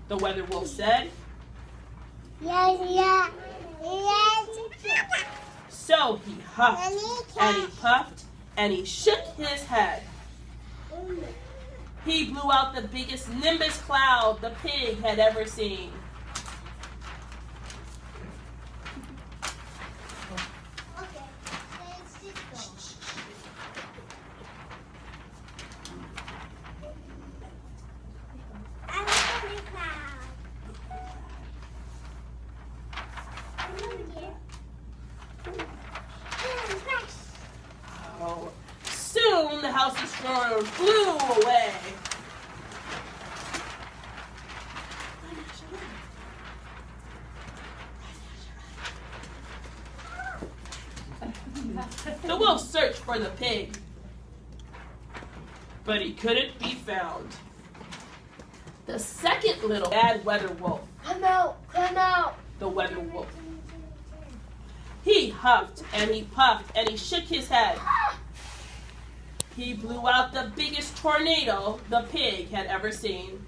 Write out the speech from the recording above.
The weather wolf said. Yes. So he huffed and he puffed and he shook his head. He blew out the biggest nimbus cloud the pig had ever seen. Oh, soon the house destroyer flew away. The wolf searched for the pig, but he couldn't be found. The second little bad weather wolf. Come out. The weather wolf. He huffed and he puffed and he shook his head. He blew out the biggest tornado the pig had ever seen.